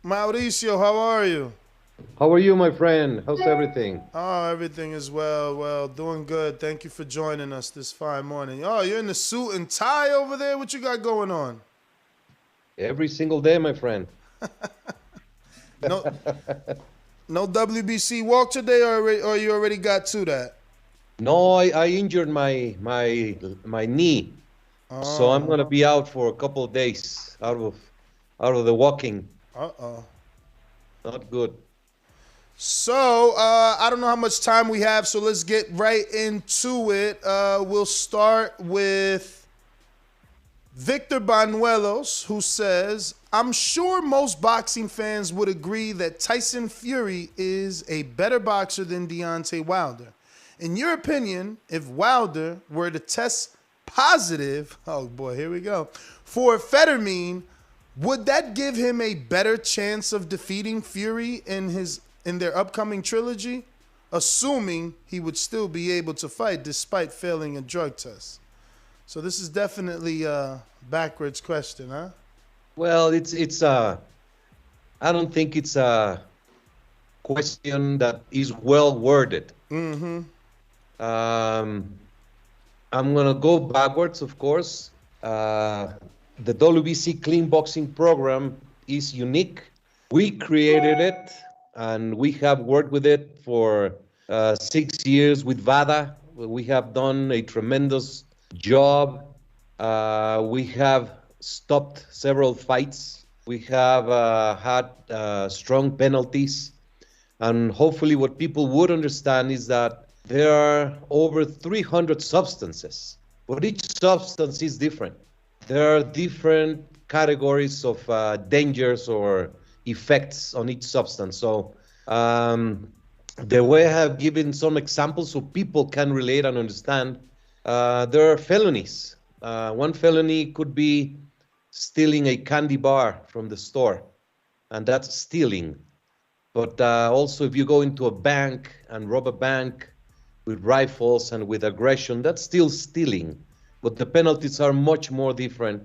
Mauricio, how are you? How are you, my friend? How's everything? Oh, everything is well. Well, doing good. Thank you for joining us this fine morning. Oh, you're in the suit and tie over there? What you got going on? Every single day, my friend. No, no WBC walk today, or you already got to that? No, I injured my knee, so I'm Oh, gonna be out for a couple of days out of the walking. uh-oh. Not good. So, I don't know how much time we have, so let's get right into it. We'll start with Victor Banuelos, who says, I'm sure most boxing fans would agree that Tyson Fury is a better boxer than Deontay Wilder. In your opinion, if Wilder were to test positive, oh boy, here we go, for amphetamine, would that give him a better chance of defeating Fury in their upcoming trilogy? Assuming he would still be able to fight despite failing a drug test. So this is definitely a backwards question, huh? Well, it's I don't think it's a question that is well worded. Mm-hmm. Um, I'm gonna go backwards, of course. The WBC Clean Boxing Program is unique. We created it, and we have worked with it for 6 years with VADA. We have done a tremendous job. We have stopped several fights. We have had strong penalties. And hopefully, what people would understand is that there are over 300 substances, but each substance is different. There are different categories of dangers or effects on each substance. So, the way I have given some examples so people can relate and understand, there are felonies. One felony could be stealing a candy bar from the store, and that's stealing. But also, if you go into a bank and rob a bank with rifles and with aggression, that's still stealing. But the penalties are much more different.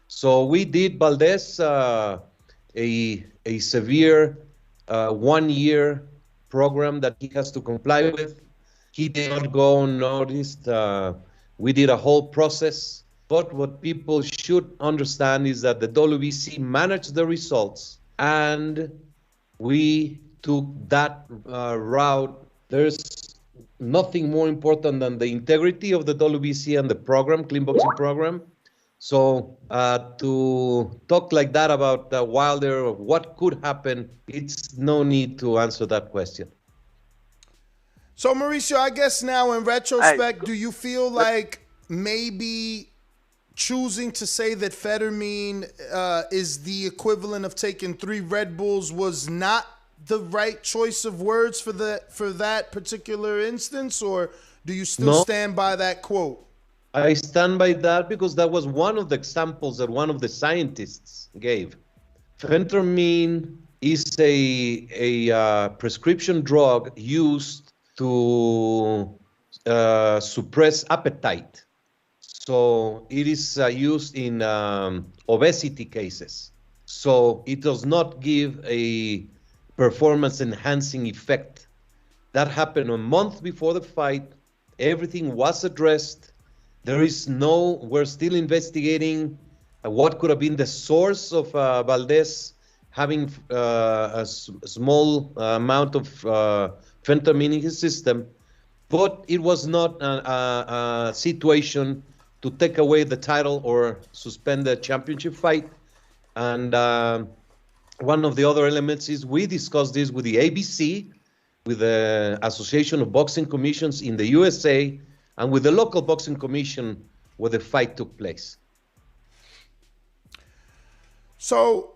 So we did Valdez a severe 1 year program that he has to comply with. He did not go unnoticed. We did a whole process. But what people should understand is that the WBC managed the results, and we took that route. There's nothing more important than the integrity of the WBC and the program, clean boxing program. So to talk like that about Wilder, or what could happen, it's no need to answer that question. So Mauricio, I guess now in Hey, retrospect, do you feel like maybe choosing to say that Fettermine is the equivalent of taking three Red Bulls was not the right choice of words for that particular instance, or do you still No, stand by that quote? I stand by that because that was one of the examples that one of the scientists gave. Phentermine is a prescription drug used to suppress appetite. So it is used in obesity cases. So it does not give a performance enhancing effect. That happened a month before the fight. Everything was addressed. We're still investigating what could have been the source of Valdez having small amount of fentanyl in his system, but it was not a situation to take away the title or suspend the championship fight. And one of the other elements is we discussed this with the ABC, with the Association of Boxing Commissions in the USA, and with the local boxing commission where the fight took place. So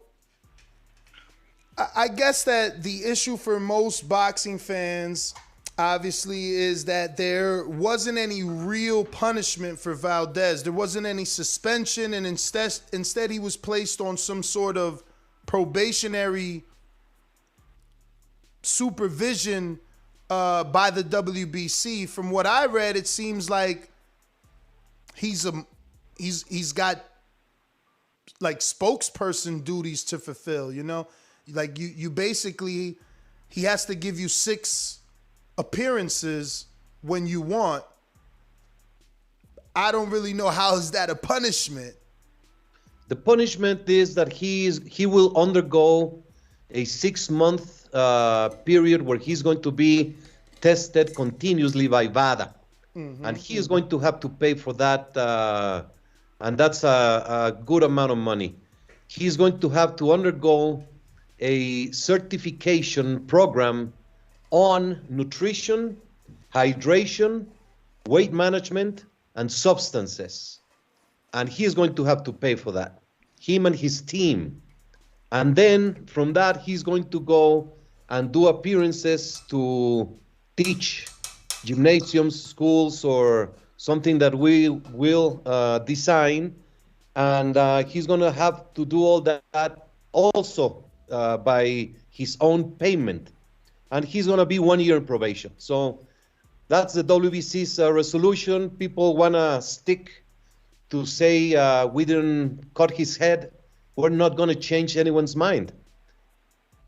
I guess that the issue for most boxing fans obviously is that there wasn't any real punishment for Valdez. There wasn't any suspension, and instead he was placed on some sort of probationary supervision by the WBC. From what I read, it seems like he's got like spokesperson duties to fulfill, you know? Like you basically, he has to give you 6 appearances when you want. I don't really know how is that a punishment. The punishment is that he will undergo a 6-month period where he's going to be tested continuously by VADA. And he is going to have to pay for that, and that's a good amount of money. He's going to have to undergo a certification program on nutrition, hydration, weight management, and substances. And he is going to have to pay for that, him and his team. And then from that, he's going to go and do appearances to teach gymnasiums, schools, or something that we will design. And he's going to have to do all that also by his own payment. And he's going to be 1 year in probation. So that's the WBC's resolution. People want to stick to say we didn't cut his head. We're not going to change anyone's mind.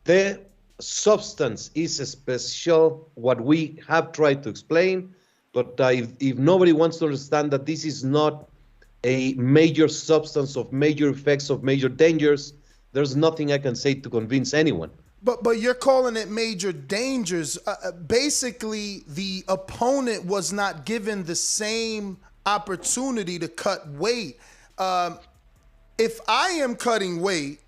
The substance is special, what we have tried to explain. But if nobody wants to understand that this is not a major substance of major effects, of major dangers, there's nothing I can say to convince anyone. But you're calling it major dangers. Basically, the opponent was not given the same opportunity to cut weight. If I am cutting weight,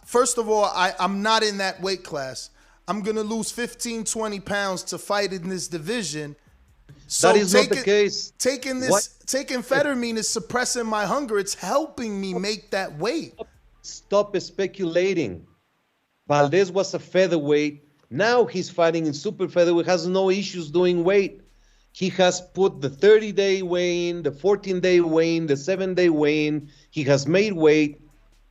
first of all, I'm not in that weight class. I'm going to lose 15, 20 pounds to fight in this division. So that is not the case. Taking amphetamine is suppressing my hunger. It's helping me make that weight. Stop speculating. Valdez was a featherweight. Now he's fighting in super featherweight, has no issues doing weight. He has put the 30-day weigh-in, the 14-day weigh-in, the 7-day weigh-in. He has made weight.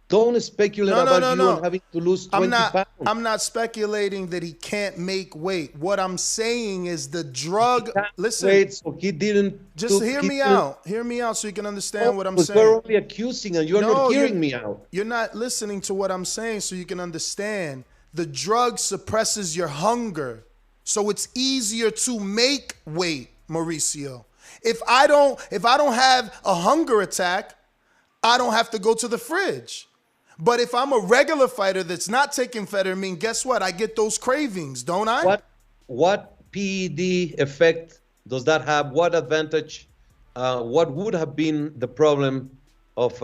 Don't speculate about you and having to lose 20 pounds. I'm not speculating that he can't make weight. What I'm saying is the drug. Listen, wait, so he didn't. Just hear me out. Hear me out so you can understand what I'm saying. You're only accusing and you're not hearing me out. You're not listening to what I'm saying so you can understand. The drug suppresses your hunger, so it's easier to make weight, Mauricio. If I don't have a hunger attack, I don't have to go to the fridge. But if I'm a regular fighter that's not taking amphetamine, guess what? I get those cravings, don't I? What PED effect does that have? What advantage? What would have been the problem of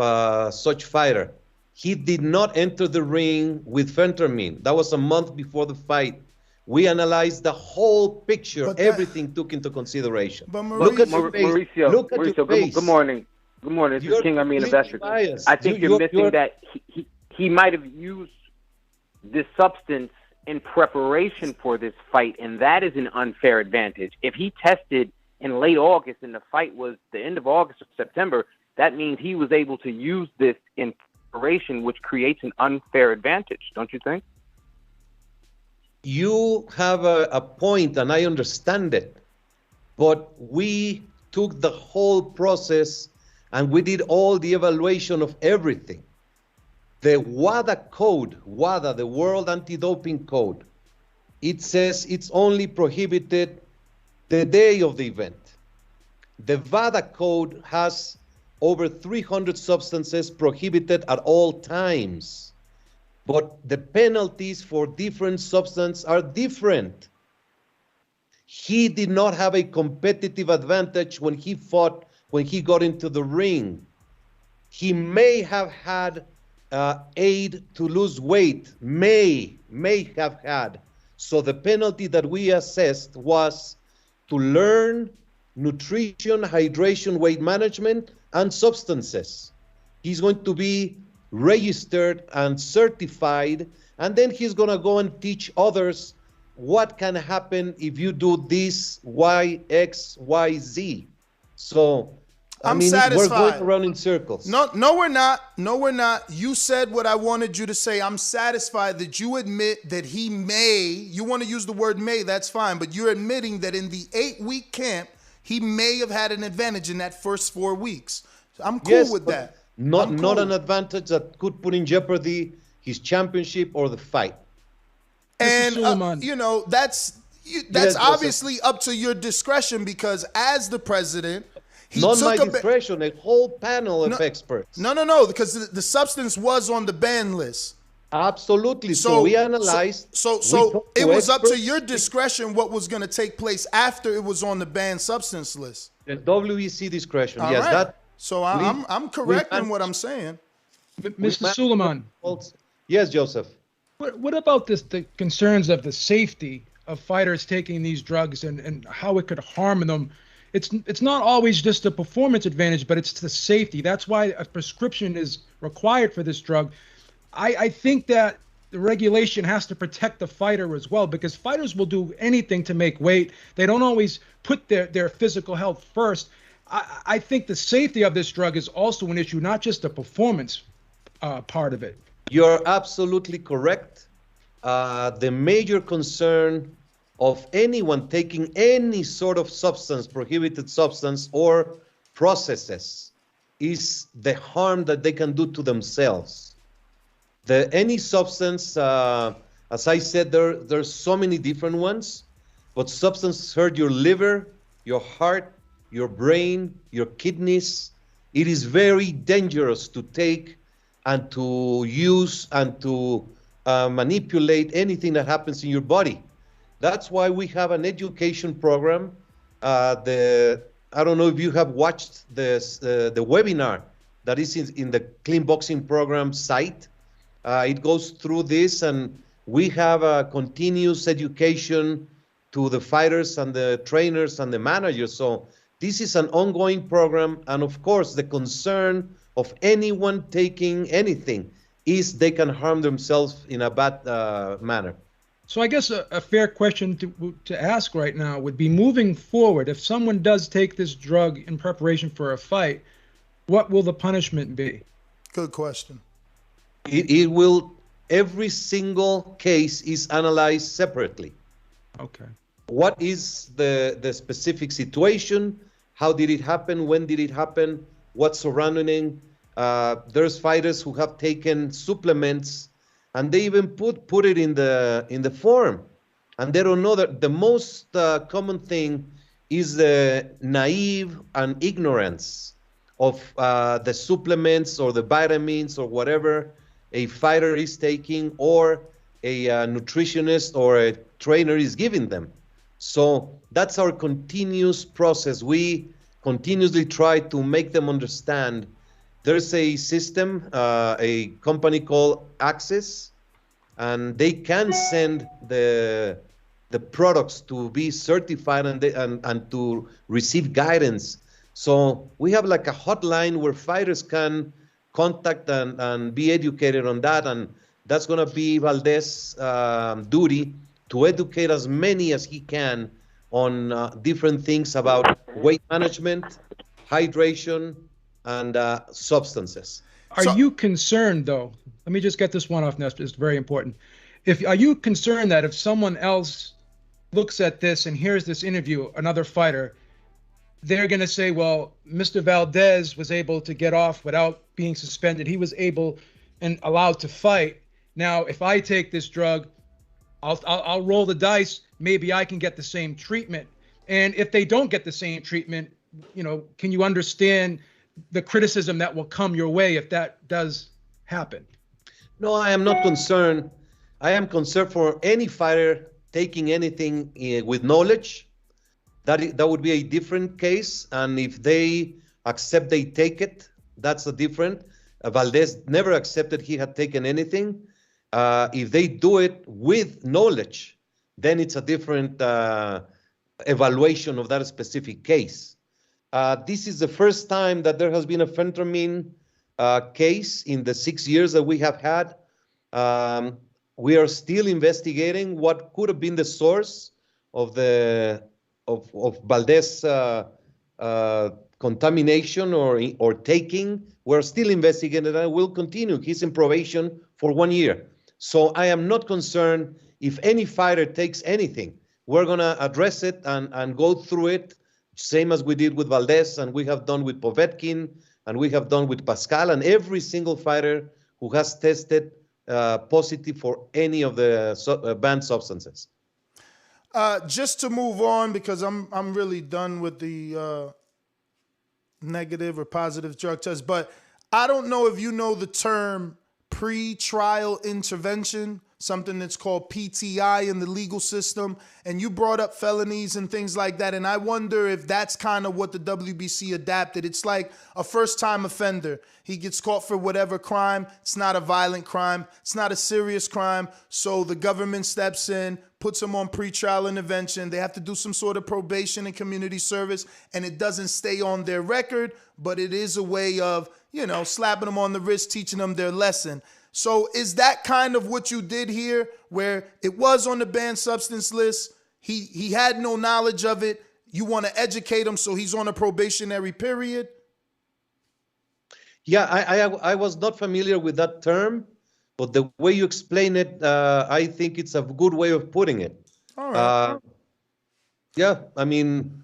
such fighter? He did not enter the ring with phentermine. That was a month before the fight. We analyzed the whole picture. Everything took into consideration. But look at your face. Mauricio, Look at your face. Good morning. Good morning. This is King Amin of Estrogen. I think you're missing that he might have used this substance in preparation for this fight, and that is an unfair advantage. If he tested in late August and the fight was the end of August or September, that means he was able to use this in preparation, which creates an unfair advantage, don't you think? You have a point, and I understand it. But we took the whole process and we did all the evaluation of everything. The WADA code, WADA, the World Anti-Doping Code, it says it's only prohibited the day of the event. The WADA code has over 300 substances prohibited at all times. But the penalties for different substances are different. He did not have a competitive advantage when he fought, when he got into the ring. He may have had aid to lose weight, may have had. So the penalty that we assessed was to learn nutrition, hydration, weight management, and substances. He's going to be registered and certified, and then he's going to go and teach others what can happen if you do this, Y, X, Y, Z. So, I mean, satisfied. We're going around in circles. No, we're not. No, we're not. You said what I wanted you to say. I'm satisfied that you admit that he may, you want to use the word may, that's fine, but you're admitting that in the 8-week camp, he may have had an advantage in that first 4 weeks. So I'm cool with that. Not an advantage that could put in jeopardy his championship, or the fight. And that's obviously up to your discretion, because as the president, not my discretion, a whole panel of experts. No, because the substance was on the ban list. Absolutely. So we analyzed. So it was up to your discretion what was going to take place after it was on the banned substance list. The WEC discretion. All yes, right. that. So I'm correct in what I'm saying. Mr. Sulaimán. Yes, Joseph. What about the concerns of the safety of fighters taking these drugs and how it could harm them? It's not always just a performance advantage, but it's the safety. That's why a prescription is required for this drug. I think that the regulation has to protect the fighter as well, because fighters will do anything to make weight. They don't always put their physical health first. I think the safety of this drug is also an issue, not just the performance part of it. You're absolutely correct. The major concern of anyone taking any sort of substance, prohibited substance, or processes is the harm that they can do to themselves. Any substance, as I said, there's so many different ones, but substances hurt your liver, your heart, your brain, your kidneys. It is very dangerous to take and to use and to manipulate anything that happens in your body. That's why we have an education program. I don't know if you have watched the webinar that is in the Clean Boxing Program site. It goes through this, and we have a continuous education to the fighters and the trainers and the managers. So this is an ongoing program, and of course the concern of anyone taking anything is they can harm themselves in a bad manner. So I guess a fair question to ask right now would be, moving forward, if someone does take this drug in preparation for a fight, what will the punishment be? Good question. It will, every single case is analyzed separately. Okay. What is the specific situation? How did it happen? When did it happen? What's surrounding? There's fighters who have taken supplements, and they even put it in the form, and they don't know that the most common thing is the naive and ignorance of the supplements or the vitamins or whatever a fighter is taking, or a nutritionist or a trainer is giving them. So that's our continuous process. We continuously try to make them understand. There's a system, a company called Access, and they can send the products to be certified and to receive guidance. So we have like a hotline where fighters can contact and be educated on that, and that's going to be Valdez's duty to educate as many as he can on different things about weight management, hydration, and substances. Are you concerned, though? Let me just get this one off, Nestor. It's very important. Are you concerned that if someone else looks at this and hears this interview, another fighter, they're going to say, well, Mr. Valdez was able to get off without being suspended. He was able and allowed to fight. Now, if I take this drug, I'll roll the dice. Maybe I can get the same treatment. And if they don't get the same treatment, can you understand the criticism that will come your way if that does happen? No, I am not concerned. I am concerned for any fighter taking anything with knowledge. That would be a different case, and if they accept they take it, that's a different. Valdez never accepted he had taken anything. If they do it with knowledge, then it's a different evaluation of that specific case. This is the first time that there has been a phentermine case in the 6 years that we have had. We are still investigating what could have been the source of Valdez contamination or taking. We're still investigating, and we'll continue. He's in probation for 1 year. So I am not concerned if any fighter takes anything. We're going to address it and go through it, same as we did with Valdez, and we have done with Povetkin, and we have done with Pascal, and every single fighter who has tested positive for any of the banned substances. Just to move on, because I'm really done with the negative or positive drug test, but I don't know if you know the term pre-trial intervention, something that's called PTI in the legal system, and you brought up felonies and things like that, and I wonder if that's kind of what the WBC adapted. It's like a first-time offender. He gets caught for whatever crime. It's not a violent crime. It's not a serious crime, so the government steps in, puts him on pre-trial intervention. They have to do some sort of probation and community service, and it doesn't stay on their record, but it is a way of, you know, slapping them on the wrist, teaching them their lesson. So is that kind of what you did here, where it was on the banned substance list, he had no knowledge of it, you want to educate him so he's on a probationary period? Yeah, I was not familiar with that term, but the way you explain it, I think it's a good way of putting it. All right. Yeah, I mean,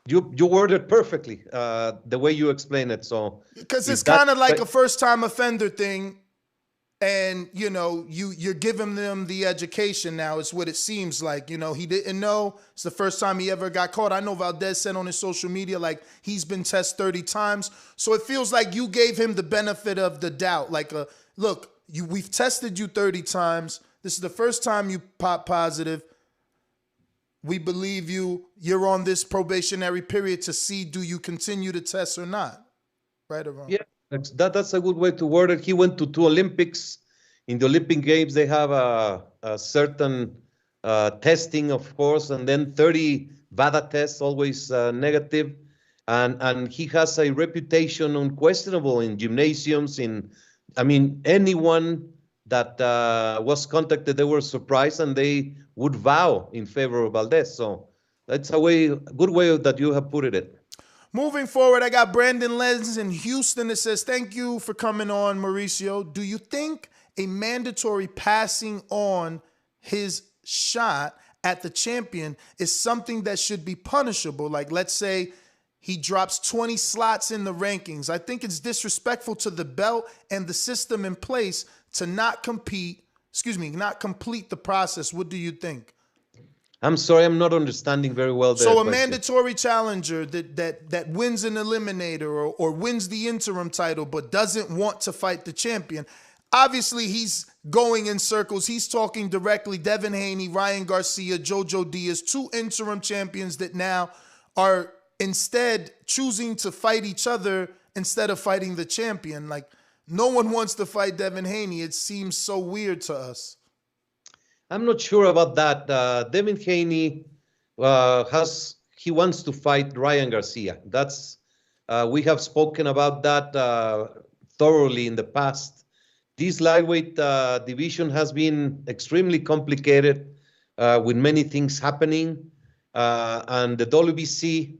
you worded perfectly the way you explain it. So because it's kind of like a first-time offender thing, and you know, you're giving them the education now. It's what it seems like. You know, he didn't know. It's the first time he ever got caught. I know Valdez said on his social media like he's been tested 30 times. So it feels like you gave him the benefit of the doubt. Like, look, we've tested you 30 times. This is the first time you pop positive. We believe you. You're on this probationary period to see, do you continue to test or not? Right or wrong? Yeah, that's a good way to word it. He went to 2 Olympics. In the Olympic Games, they have a certain testing, of course, and then 30 VADA tests, always negative. And he has a reputation unquestionable in gymnasiums. I mean, anyone that was contacted, they were surprised and they would vow in favor of Valdez. So that's a good way that you have put it. Moving forward, I got Brandon Lenz in Houston that says, thank you for coming on, Mauricio. Do you think a mandatory passing on his shot at the champion is something that should be punishable? Like, let's say he drops 20 slots in the rankings. I think it's disrespectful to the belt and the system in place to not complete the process. What do you think? I'm sorry, I'm not understanding very well. So a mandatory challenger that wins an eliminator or wins the interim title but doesn't want to fight the champion. Obviously, he's going in circles. He's talking directly. Devin Haney, Ryan Garcia, Jojo Diaz, 2 interim champions that now are instead choosing to fight each other instead of fighting the champion. Like, no one wants to fight Devin Haney. It seems so weird to us. I'm not sure about that. Devin Haney he wants to fight Ryan Garcia. We have spoken about that thoroughly in the past. This lightweight division has been extremely complicated with many things happening. And the WBC,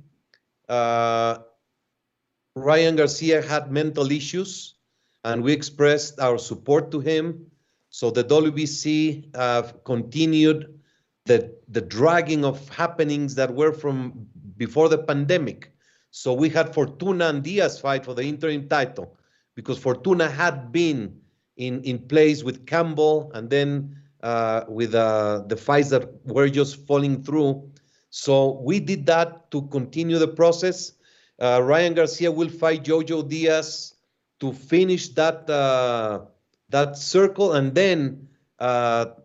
Ryan Garcia had mental issues, and we expressed our support to him. So the WBC continued the dragging of happenings that were from before the pandemic. So we had Fortuna and Diaz fight for the interim title because Fortuna had been in place with Campbell and then with the fights that were just falling through. So we did that to continue the process. Ryan Garcia will fight Jojo Diaz to finish that circle, and then the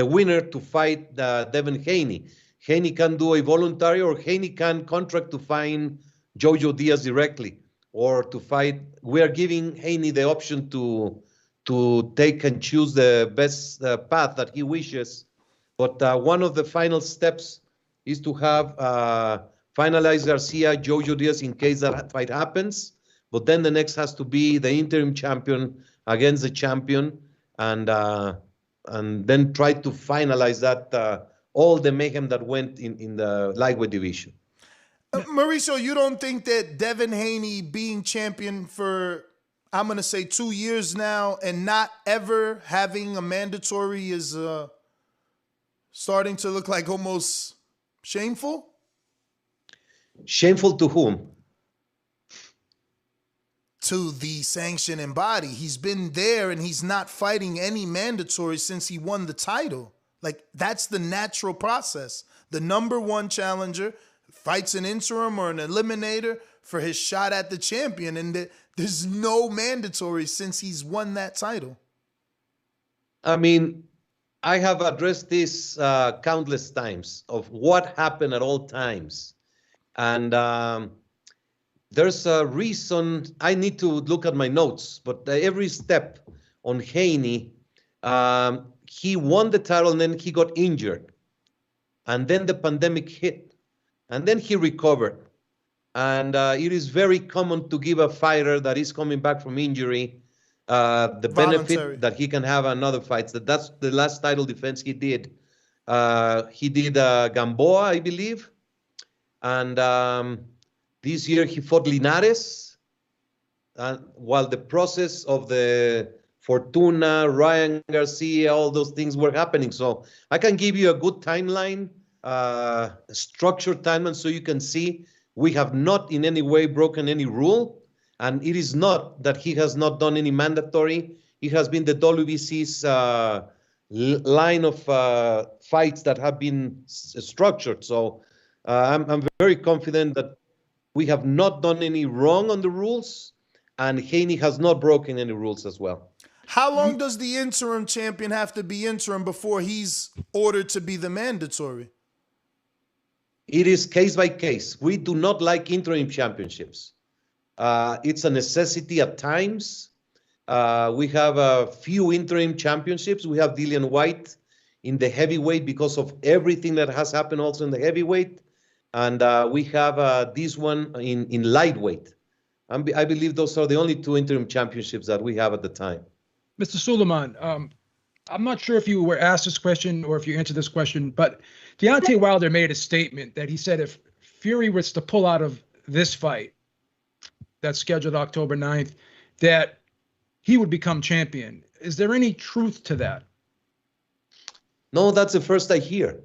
winner to fight Devin Haney. Haney can do a voluntary, or Haney can contract to fight Jojo Diaz directly, or to fight. We are giving Haney the option to take and choose the best path that he wishes. But one of the final steps is to have finalize Garcia, Jojo Diaz in case that fight happens. But then the next has to be the interim champion against the champion, and then try to finalize that all the mayhem that went in the lightweight division. Mauricio, you don't think that Devin Haney being champion for, I'm going to say 2 years now, and not ever having a mandatory is starting to look like almost shameful? Shameful to whom? to the sanctioning body. He's been there and he's not fighting any mandatory since he won the title. Like, that's the natural process. The number one challenger fights an interim or an eliminator for his shot at the champion, and there's no mandatory since he's won that title. I mean, I have addressed this countless times of what happened at all times. And there's a reason. I need to look at my notes, but every step on Haney, he won the title and then he got injured. And then the pandemic hit. And then he recovered. And it is very common to give a fighter that is coming back from injury the benefit that he can have another fight. That's the last title defense he did. He did Gamboa, I believe. And this year he fought Linares. While the process of the Fortuna, Ryan Garcia, all those things were happening. So I can give you a good timeline, a structured timeline, so you can see we have not in any way broken any rule. And it is not that he has not done any mandatory. It has been the WBC's line of fights that have been structured. So I'm very confident that we have not done any wrong on the rules, and Haney has not broken any rules as well. How long does the interim champion have to be interim before he's ordered to be the mandatory? It is case by case. We do not like interim championships. It's a necessity at times. We have a few interim championships. We have Dillian White in the heavyweight because of everything that has happened also in the heavyweight. And we have this one in lightweight. I believe those are the only two interim championships that we have at the time. Mr. Sulaimán, I'm not sure if you were asked this question or if you answered this question, but Deontay Wilder made a statement that he said if Fury was to pull out of this fight that's scheduled October 9th, that he would become champion. Is there any truth to that? No, that's the first I hear.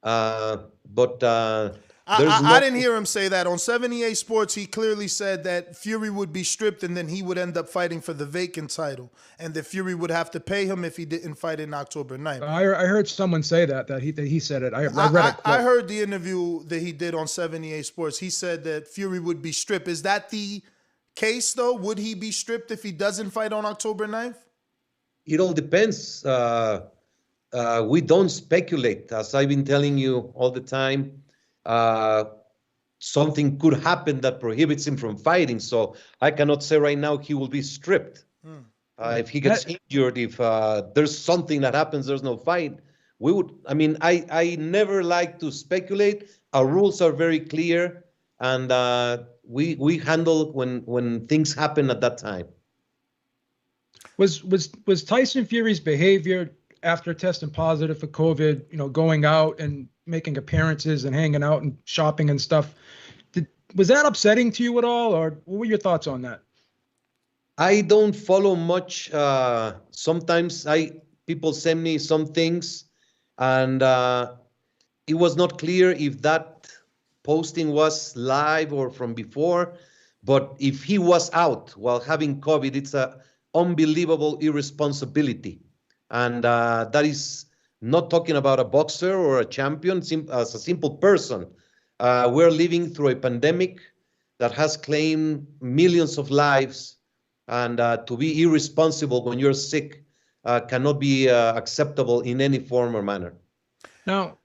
I didn't hear him say that. On 78 Sports, he clearly said that Fury would be stripped and then he would end up fighting for the vacant title, and that Fury would have to pay him if he didn't fight in October 9th. I heard someone say that he said it. I read it. I heard the interview that he did on 78 Sports. He said that Fury would be stripped. Is that the case, though? Would he be stripped if he doesn't fight on October 9th? It all depends. We don't speculate. As I've been telling you all the time, something could happen that prohibits him from fighting. So I cannot say right now he will be stripped. If he gets injured, if there's something that happens, there's no fight, we would. I mean, I never like to speculate. Our rules are very clear, and we handle when things happen at that time. Was Tyson Fury's behavior after testing positive for COVID, going out and making appearances and hanging out and shopping and stuff, was that upsetting to you at all, or what were your thoughts on that? I don't follow much. Sometimes people send me some things, and it was not clear if that posting was live or from before. But if he was out while having COVID, it's an unbelievable irresponsibility. And that is not talking about a boxer or a champion, as a simple person. We're living through a pandemic that has claimed millions of lives. And to be irresponsible when you're sick cannot be acceptable in any form or manner. Now,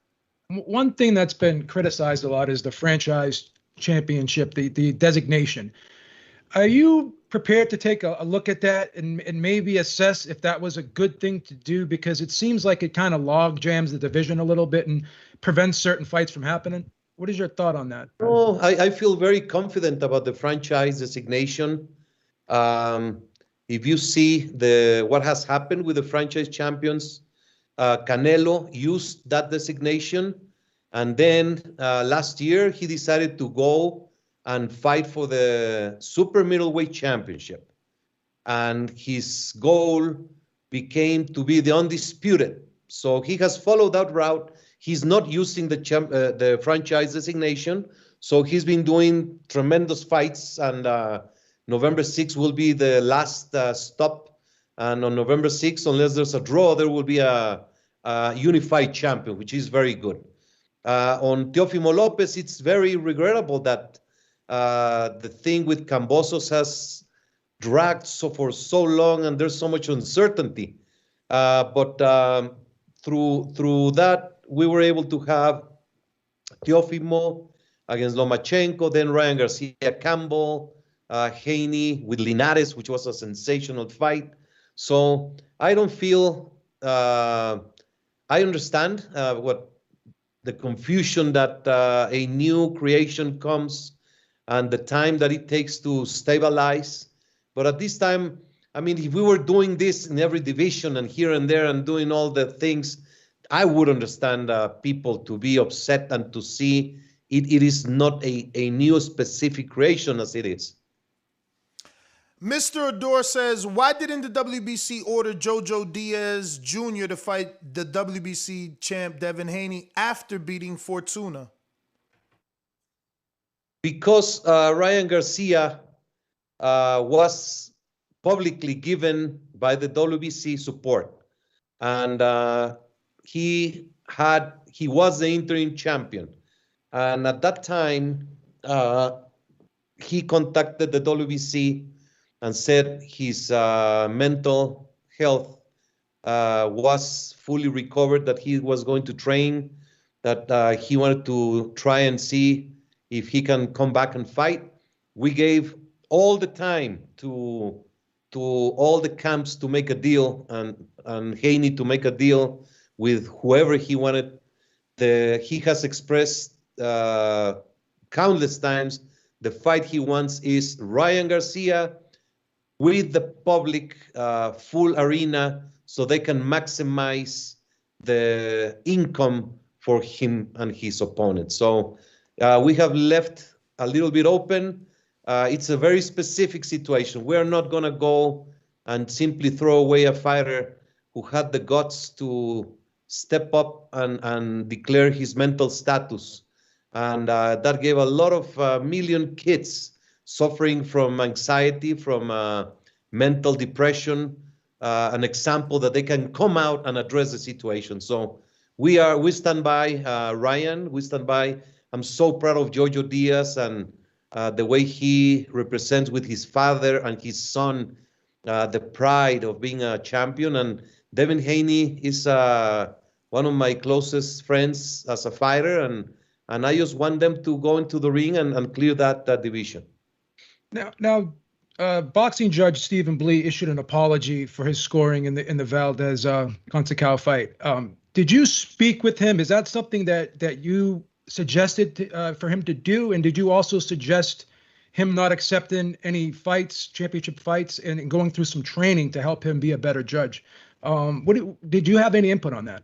one thing that's been criticized a lot is the franchise championship, the designation. Are you prepared to take a look at that and maybe assess if that was a good thing to do? Because it seems like it kind of log jams the division a little bit and prevents certain fights from happening. What is your thought on that? Oh, I feel very confident about the franchise designation. If you see what has happened with the franchise champions, Canelo used that designation, and then last year he decided to go and fight for the super middleweight championship, and his goal became to be the undisputed. So he has followed that route. He's not using the franchise designation, so he's been doing tremendous fights and November 6th will be the last stop. And on November 6th, unless there's a draw, there will be a unified champion, which is very good. On Teofimo Lopez, it's very regrettable that the thing with Cambosos has dragged for so long, and there's so much uncertainty. But through that, we were able to have Teofimo against Lomachenko, then Ryan Garcia Campbell, Haney with Linares, which was a sensational fight. So I don't feel, I understand what the confusion that a new creation comes and the time that it takes to stabilize. But at this time, I mean, if we were doing this in every division and here and there and doing all the things, I would understand people to be upset and to see it is not a new specific creation as it is. Mr. Adore says, why didn't the WBC order Jojo Diaz Jr. to fight the WBC champ Devin Haney after beating Fortuna? Because Ryan Garcia was publicly given by the WBC support. And he was the interim champion. And at that time, he contacted the WBC and said his mental health was fully recovered, that he was going to train, that he wanted to try and see if he can come back and fight. We gave all the time to all the camps to make a deal and Haney to make a deal with whoever he wanted. He has expressed countless times the fight he wants is Ryan Garcia with the public full arena so they can maximize the income for him and his opponent. So we have left a little bit open. It's a very specific situation. We're not going to go and simply throw away a fighter who had the guts to step up and declare his mental status. And that gave a lot of million kids suffering from anxiety, from mental depression, an example that they can come out and address the situation. So we stand by Ryan. We stand by. I'm so proud of Jojo Diaz and the way he represents with his father and his son the pride of being a champion. And Devin Haney is one of my closest friends as a fighter, and I just want them to go into the ring and clear that division. Now, boxing judge Stephen Blee issued an apology for his scoring in the Valdez Conceição fight. Did you speak with him? Is that something that you suggested for him to do? And did you also suggest him not accepting any fights, championship fights, and going through some training to help him be a better judge? Did you have any input on that?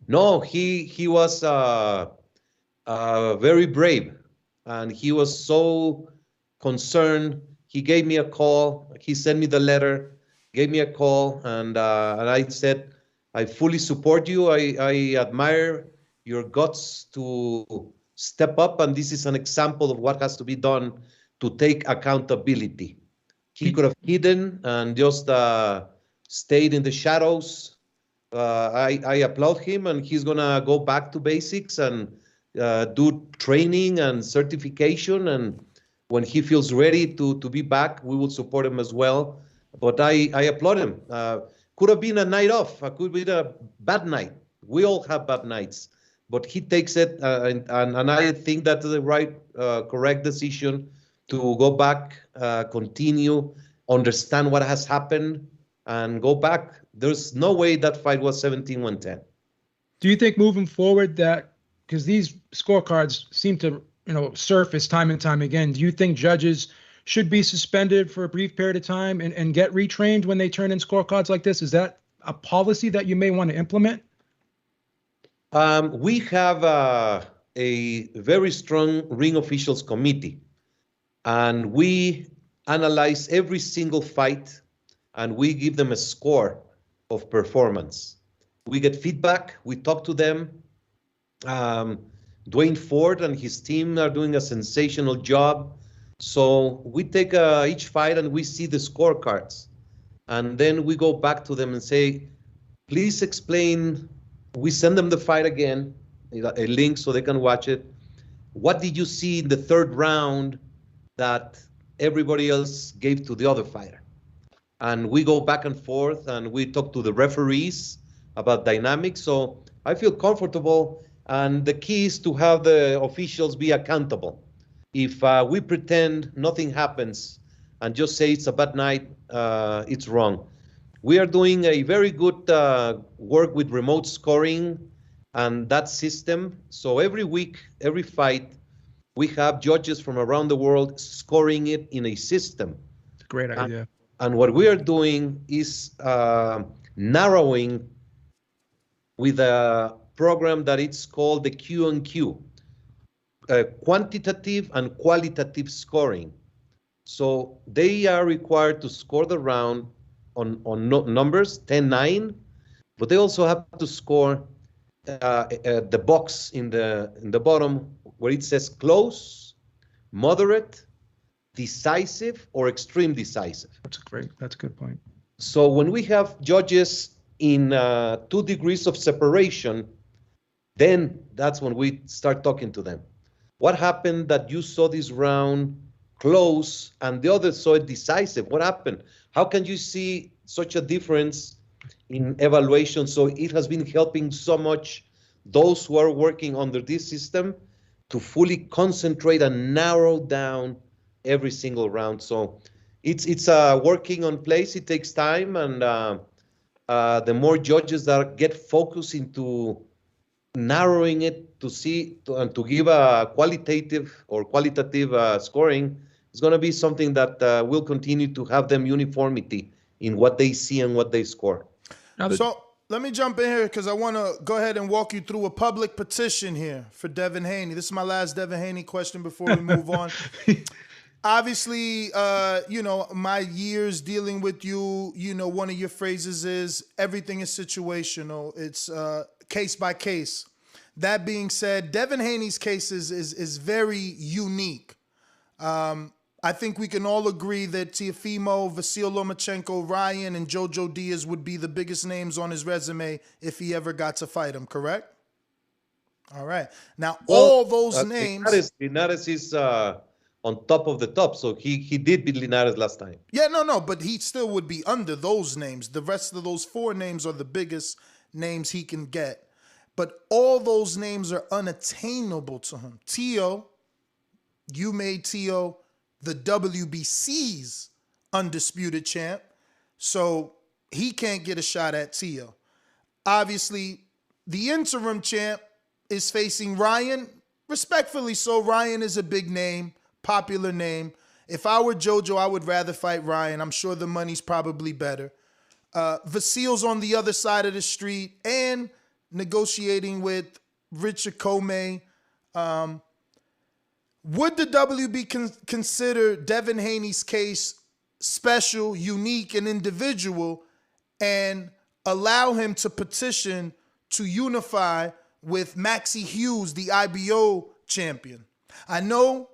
No, he was very brave, and he was so concerned. He gave me a call. He sent me the letter, gave me a call, and I said, I fully support you. I admire your guts to step up, and this is an example of what has to be done to take accountability. He could have hidden and just stayed in the shadows. I applaud him, and he's gonna go back to basics and do training and certification, and when he feels ready to be back, we will support him as well. But I applaud him. Could have been a night off. Could be a bad night. We all have bad nights. But he takes it, and I think that's the right, correct decision to go back, continue, understand what has happened, and go back. There's no way that fight was 17-110. Do you think moving forward that, because these scorecards seem to surface time and time again, do you think judges should be suspended for a brief period of time and get retrained when they turn in scorecards like this? Is that a policy that you may want to implement? We have a very strong ring officials committee, and we analyze every single fight, and we give them a score of performance. We get feedback. We talk to them. Dwayne Ford and his team are doing a sensational job. So we take each fight and we see the scorecards. And then we go back to them and say, please explain. We send them the fight again, a link so they can watch it. What did you see in the third round that everybody else gave to the other fighter? And we go back and forth and we talk to the referees about dynamics. So I feel comfortable. And the key is to have the officials be accountable. If we pretend nothing happens and just say it's a bad night, it's wrong. We are doing a very good work with remote scoring and that system. So every week, every fight, we have judges from around the world scoring it in a system. It's a great idea. And what we are doing is narrowing with a program that it's called the Q&Q, quantitative and qualitative scoring. So they are required to score the round on numbers 10-9, but they also have to score the box in the bottom where it says close, moderate, decisive, or extreme decisive. That's a good point. So when we have judges in 2 degrees of separation, then that's when we start talking to them. What happened that you saw this round close and the other saw it decisive? What happened? How can you see such a difference in evaluation? So it has been helping so much those who are working under this system to fully concentrate and narrow down every single round. So it's working on place. It takes time, and the more judges that get focused into narrowing it to see and to give a qualitative or qualitative scoring, is going to be something that will continue to have them uniformity in what they see and what they score. So let me jump in here because I want to go ahead and walk you through a public petition here for Devin Haney. This is my last Devin Haney question before we move on. Obviously, my years dealing with you, one of your phrases is everything is situational. It's case by case. That being said, Devin Haney's case is very unique. I think we can all agree that Teofimo, Vasyl Lomachenko, Ryan, and Jojo Diaz would be the biggest names on his resume if he ever got to fight him, correct? All right. Now, all those names... Linares is on top of the top, so he did beat Linares last time. Yeah, no, but he still would be under those names. The rest of those 4 names are the biggest names he can get. But all those names are unattainable to him. Teo, you made Teo the WBC's undisputed champ, so he can't get a shot at Teo. Obviously, the interim champ is facing Ryan. Respectfully so, Ryan is a big name, popular name. If I were Jojo, I would rather fight Ryan. I'm sure the money's probably better. Vasyl's on the other side of the street and negotiating with Richard Comey. Would the WB consider Devin Haney's case special, unique, and individual and allow him to petition to unify with Maxie Hughes, the IBO champion? I know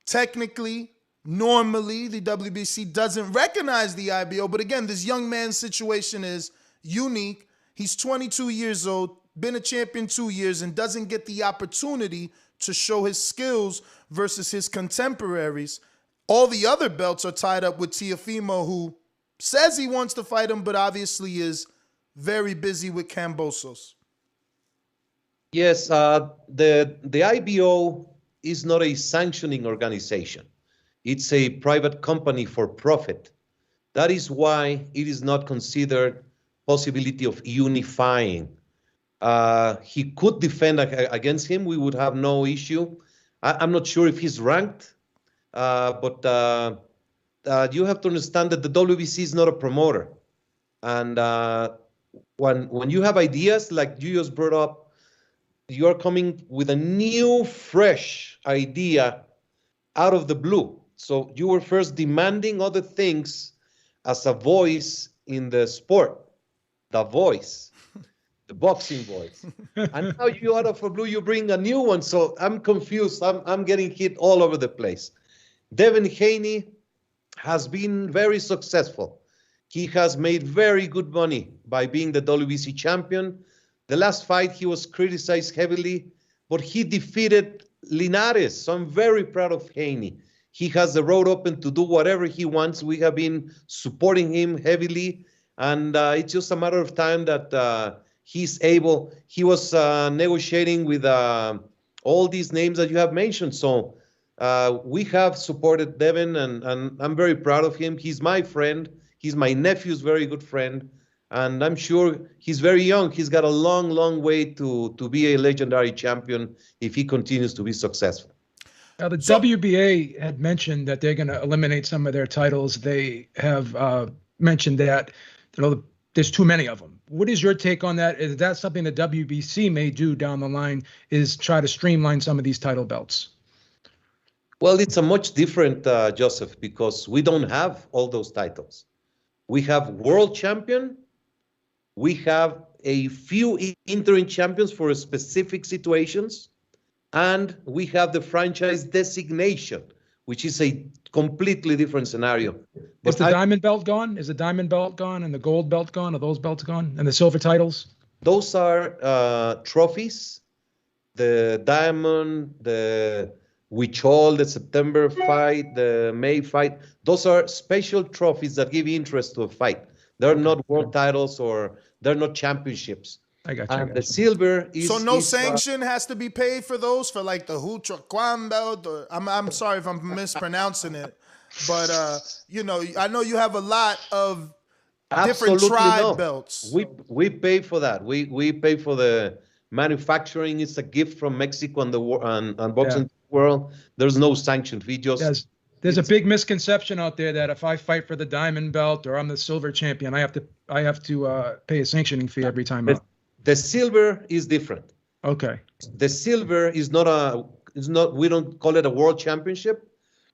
technically, normally, the WBC doesn't recognize the IBO, but again, this young man's situation is unique. He's 22 years old, been a champion 2 years, and doesn't get the opportunity to show his skills versus his contemporaries. All the other belts are tied up with Teofimo, who says he wants to fight him, but obviously is very busy with Kambosos. Yes, the IBO is not a sanctioning organization. It's a private company for profit. That is why it is not considered possibility of unifying. He could defend against him. We would have no issue. I'm not sure if he's ranked, but you have to understand that the WBC is not a promoter. And when you have ideas like you just brought up, you are coming with a new, fresh idea out of the blue. So you were first demanding other things as a voice in the sport, the voice. The boxing voice. And now you out of the blue, you bring a new one. So I'm confused. I'm getting hit all over the place. Devin Haney has been very successful. He has made very good money by being the WBC champion. The last fight, he was criticized heavily, but he defeated Linares. So I'm very proud of Haney. He has the road open to do whatever he wants. We have been supporting him heavily, and it's just a matter of time that he's able. He was negotiating with all these names that you have mentioned. So we have supported Devin, and I'm very proud of him. He's my friend. He's my nephew's very good friend, and I'm sure he's very young. He's got a long, long way to be a legendary champion if he continues to be successful. Now, the WBA had mentioned that they're going to eliminate some of their titles. They have mentioned that there's too many of them. What is your take on that? Is that something the WBC may do down the line, is try to streamline some of these title belts? Well, it's a much different, Joseph, because we don't have all those titles. We have world champion. We have a few interim champions for specific situations. And we have the franchise designation, which is a completely different scenario. But is the diamond belt gone? Is the diamond belt gone and the gold belt gone? Are those belts gone? And the silver titles? Those are trophies. The diamond, the Huichol, the September fight, the May fight, those are special trophies that give interest to a fight. They're not world titles, or they're not championships. I got you. And the silver is... So no sanction has to be paid for those, for like the Huichol belt? Or, I'm sorry if I'm mispronouncing it, but you know, I know you have a lot of different tribe belts. We pay for that. We pay for the manufacturing. It's a gift from Mexico and the boxing world. There's no sanction fee. There's a big misconception out there that if I fight for the diamond belt or I'm the silver champion, I have to pay a sanctioning fee every time out. The silver is different. Okay. The silver is not we don't call it a world championship.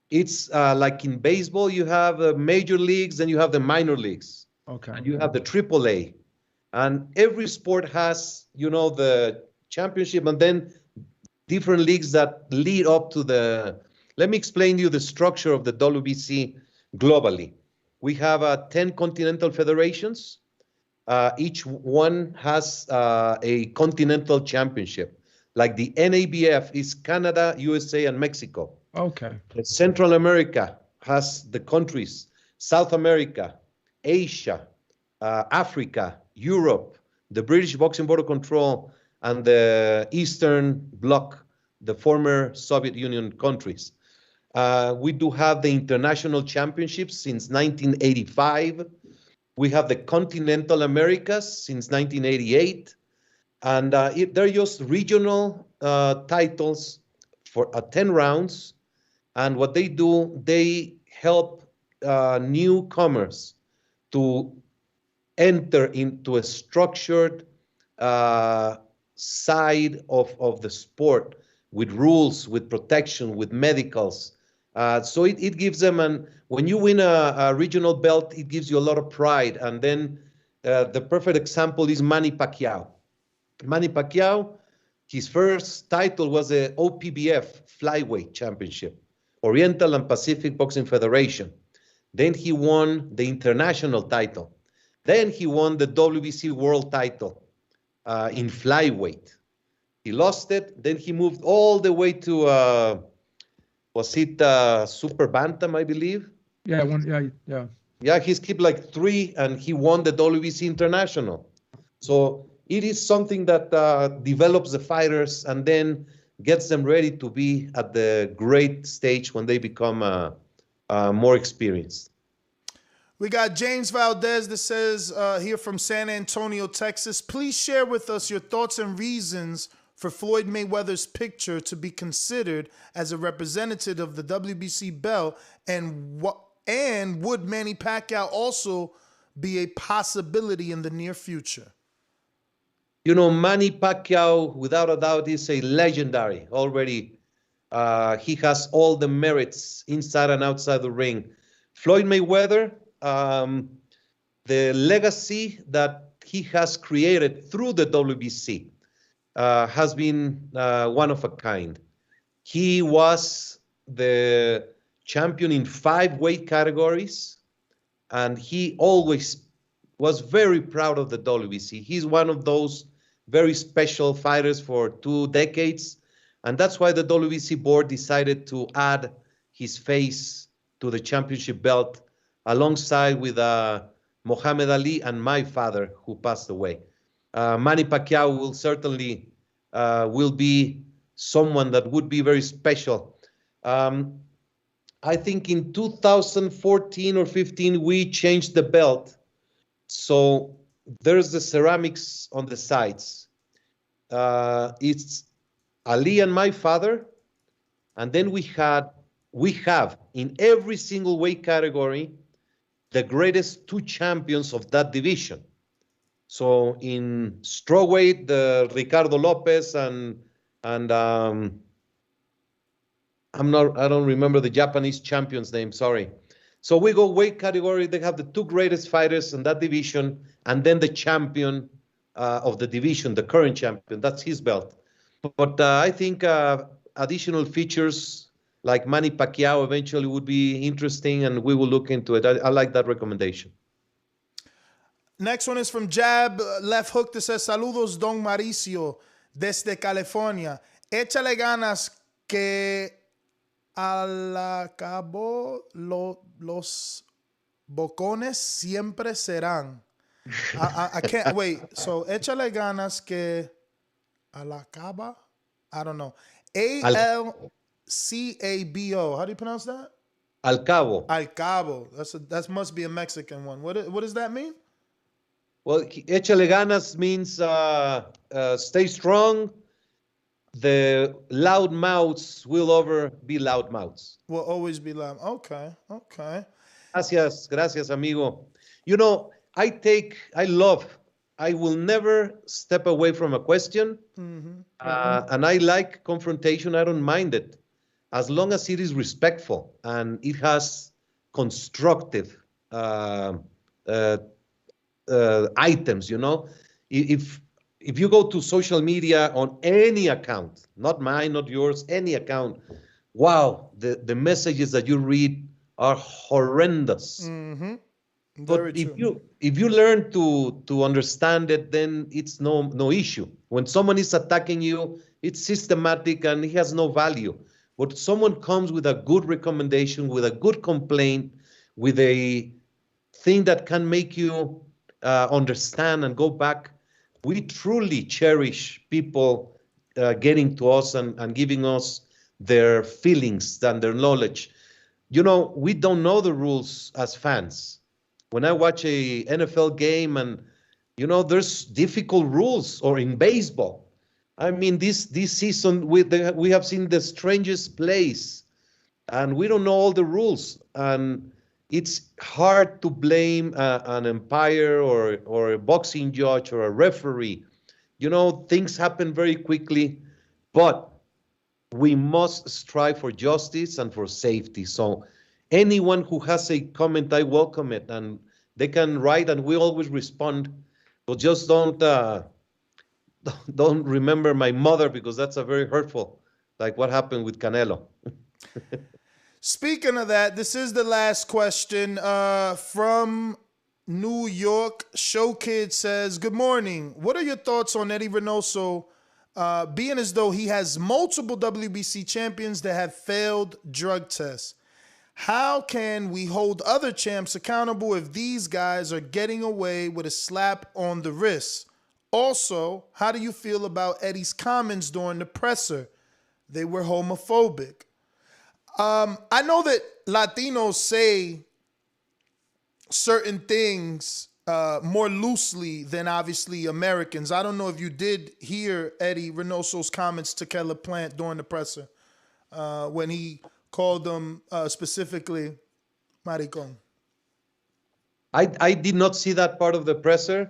It's like in baseball, you have the major leagues and you have the minor leagues. Okay. And you have the AAA. And every sport has, the championship, and then different leagues that lead up to the... Let me explain to you the structure of the WBC globally. We have 10 continental federations. Each one has a continental championship. Like the NABF is Canada, USA, and Mexico. Okay. Central America has the countries, South America, Asia, Africa, Europe, the British Boxing Board of Control, and the Eastern Bloc, the former Soviet Union countries. We do have the international championships since 1985. We have the Continental Americas since 1988. And they're just regional titles for 10 rounds. And what they do, they help newcomers to enter into a structured side of the sport with rules, with protection, with medicals. So it gives them, and when you win a regional belt, it gives you a lot of pride. And then the perfect example is Manny Pacquiao. Manny Pacquiao, his first title was the OPBF Flyweight Championship, Oriental and Pacific Boxing Federation. Then he won the international title. Then he won the WBC world title in flyweight. He lost it. Then he moved all the way to, was it Super Bantam, I believe? Yeah. Yeah, he skipped like 3, and he won the WBC International. So it is something that develops the fighters and then gets them ready to be at the great stage when they become more experienced. We got James Valdez that says here from San Antonio, Texas, please share with us your thoughts and reasons for Floyd Mayweather's picture to be considered as a representative of the WBC belt, and would Manny Pacquiao also be a possibility in the near future? Manny Pacquiao, without a doubt, is a legendary already. He has all the merits inside and outside the ring. Floyd Mayweather, the legacy that he has created through the WBC has been one of a kind. He was the champion in 5 weight categories, and he always was very proud of the WBC. He's one of those very special fighters for 2 decades, and that's why the WBC board decided to add his face to the championship belt alongside with Muhammad Ali and my father, who passed away. Manny Pacquiao will certainly will be someone that would be very special. I think in 2014 or 15, we changed the belt. So there's the ceramics on the sides. It's Ali and my father. And then we have in every single weight category, the greatest 2 champions of that division. So in strawweight, Ricardo Lopez and I don't remember the Japanese champion's name, sorry. So we go weight category, they have the 2 greatest fighters in that division, and then the champion of the division, the current champion, that's his belt. But I think additional features like Manny Pacquiao eventually would be interesting, and we will look into it. I like that recommendation. Next one is from Jab Left Hook that says, Saludos, Don Mauricio, desde California. Échale ganas que al cabo los bocones siempre serán. I can't wait. So échale ganas que al cabo, I don't know. ALCABO. How do you pronounce that? Al Cabo. Al Cabo. That must be a Mexican one. What does that mean? Well, échale ganas means stay strong. The loud mouths will be loud mouths. Will always be loud. Okay. Gracias, amigo. You know, I will never step away from a question. And I like confrontation. I don't mind it, as long as it is respectful and it has constructive items, you know. If you go to social media on any account, not mine, not yours, any account, wow, the messages that you read are horrendous. But if you learn to understand it, then it's no issue. When someone is attacking you, it's systematic and it has no value. But someone comes with a good recommendation, with a good complaint, with a thing that can make you understand and go back. We truly cherish people getting to us and giving us their feelings and their knowledge. You know, we don't know the rules as fans. When I watch a NFL game and, you know, there's difficult rules, or in baseball. I mean, this season we have seen the strangest plays and we don't know all the rules. And it's hard to blame an umpire or a boxing judge or a referee. You know, things happen very quickly, but we must strive for justice and for safety. So anyone who has a comment, I welcome it, and they can write and we always respond. But just don't remember my mother, because that's a very hurtful, like what happened with Canelo. Speaking of that, this is the last question from New York. Show Kid says, good morning. What are your thoughts on Eddie Reynoso being as though he has multiple WBC champions that have failed drug tests? How can we hold other champs accountable if these guys are getting away with a slap on the wrist? Also, how do you feel about Eddie's comments during the presser? They were homophobic. I know that Latinos say certain things more loosely than obviously Americans. I don't know if you did hear Eddie Reynoso's comments to Keller Plant during the presser when he called them specifically maricón. I did not see that part of the presser.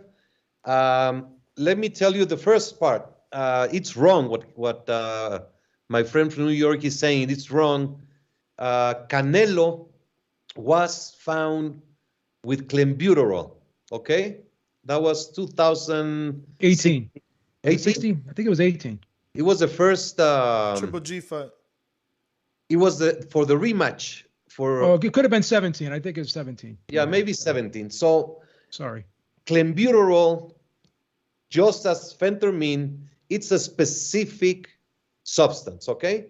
Let me tell you the first part. It's wrong what my friend from New York is saying. It's wrong. Canelo was found with clenbuterol, okay? That was 2018. 16? I think it was 18. It was the first... Triple G fight. It was for the rematch for. It could have been 17. I think it was 17. Yeah, maybe 17. So. Sorry. Clenbuterol, just as phentermine, it's a specific substance, okay?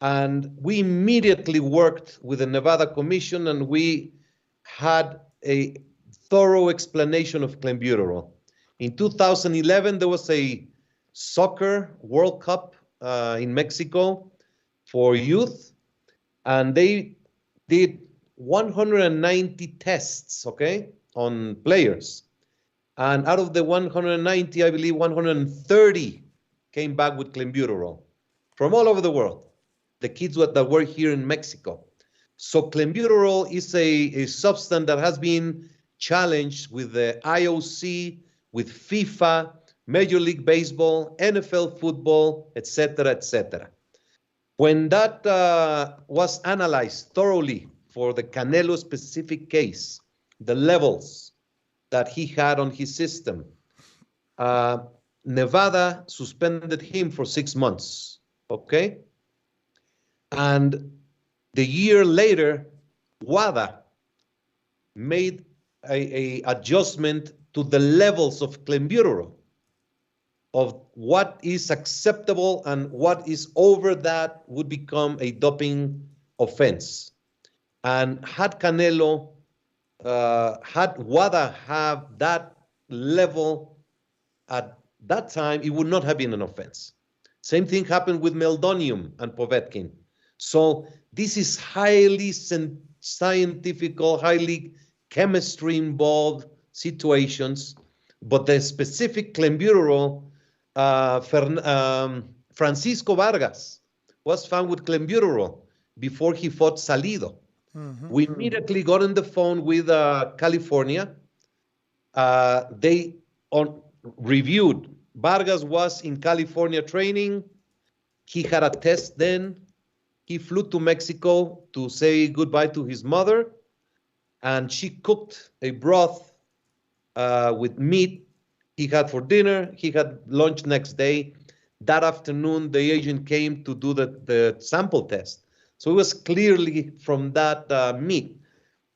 And we immediately worked with the Nevada Commission, and we had a thorough explanation of clenbuterol. In 2011, there was a soccer World Cup in Mexico for youth, and they did 190 tests, okay, on players. And out of the 190, I believe 130 came back with clenbuterol from all over the world, the kids that were here in Mexico. So clenbuterol is a substance that has been challenged with the IOC, with FIFA, Major League Baseball, NFL football, etc., etc. When that was analyzed thoroughly for the Canelo specific case, the levels that he had on his system, Nevada suspended him for 6 months, okay? And the year later, WADA made a adjustment to the levels of clenbuterol, of what is acceptable and what is over that would become a doping offense. And had Canelo, had WADA have that level at that time, it would not have been an offense. Same thing happened with meldonium and Povetkin. So this is highly scientific, highly chemistry involved situations, but the specific clenbuterol, Francisco Vargas was found with clenbuterol before he fought Salido. Mm-hmm. We immediately got on the phone with California. They reviewed. Vargas was in California training. He had a test then. He flew to Mexico to say goodbye to his mother, and she cooked a broth with meat he had for dinner. He had lunch next day. That afternoon, the agent came to do the sample test. So it was clearly from that meat.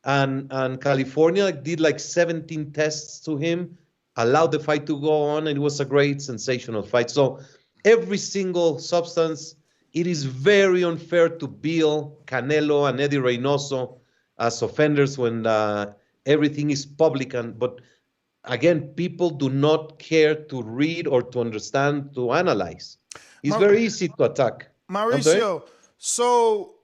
And California did like 17 tests to him, allowed the fight to go on, and it was a great, sensational fight. So every single substance, it is very unfair to bill Canelo and Eddie Reynoso as offenders when everything is public. But again, people do not care to read or to understand, to analyze. It's very easy to attack. Mauricio, so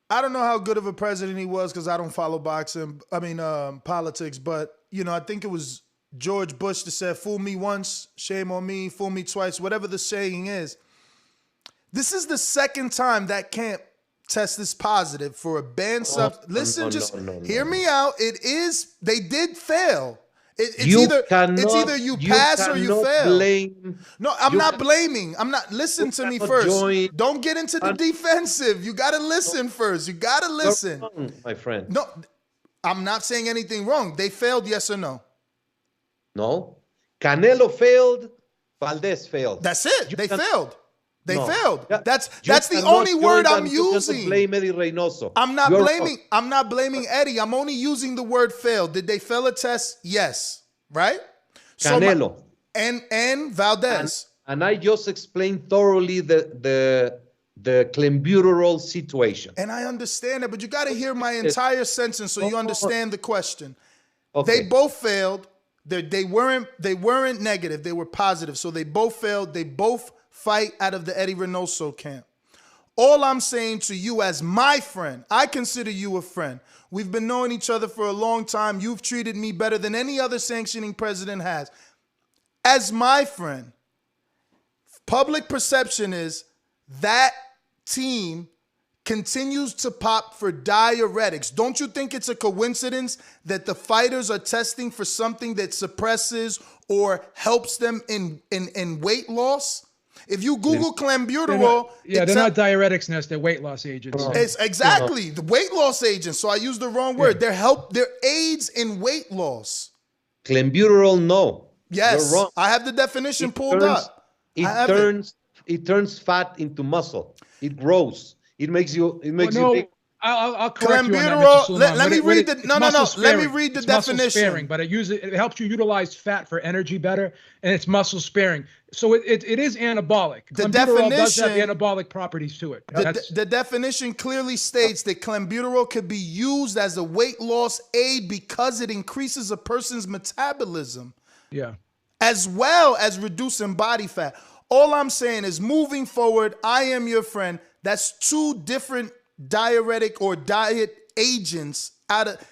I don't know how good of a president he was because I don't follow politics, but, you know, I think it was George Bush that said, fool me once, shame on me, fool me twice, whatever the saying is. This is the second time that camp test is positive for a banned substance. Listen, hear me out. It is, they did fail. It's either you pass or you fail. No, I'm not blaming. Listen to me first. Don't get into the defensive. You got to listen first. You got to listen. You're wrong, my friend. No, I'm not saying anything wrong. They failed, yes or no? No. Canelo failed. Valdez failed. That's it. They failed. They failed. Yeah. That's the only word I'm using. Blame Eddie Reynoso. I'm not blaming Eddie. I'm only using the word failed. Did they fail a test? Yes. Right? Canelo. And Valdez. And I just explained thoroughly the clenbuterol situation. And I understand it, but you got to hear my entire sentence so you understand the question. Okay. They both failed. They weren't negative. They were positive. So they both failed. They both fight out of the Eddie Reynoso camp. All I'm saying to you as my friend, I consider you a friend. We've been knowing each other for a long time. You've treated me better than any other sanctioning president has. As my friend, public perception is that team continues to pop for diuretics. Don't you think it's a coincidence that the fighters are testing for something that suppresses or helps them in weight loss? If you Google clenbuterol, they're not diuretics, Ness. They're weight loss agents. It's exactly the weight loss agents. So I used the wrong word. They're aids in weight loss. Clenbuterol, no. Yes, you're wrong. I have the definition pulled up. It turns fat into muscle. It grows. It makes you big. I'll correct you on that, Mr. Sulaimán. Let me read the Let me read the definition. Sparing, but it helps you utilize fat for energy better, and it's muscle sparing. So it is anabolic. The definition does have anabolic properties to it. The definition clearly states that clenbuterol could be used as a weight loss aid because it increases a person's metabolism. Yeah. As well as reducing body fat. All I'm saying is, moving forward, I am your friend. That's two different diuretic or diet agents out of,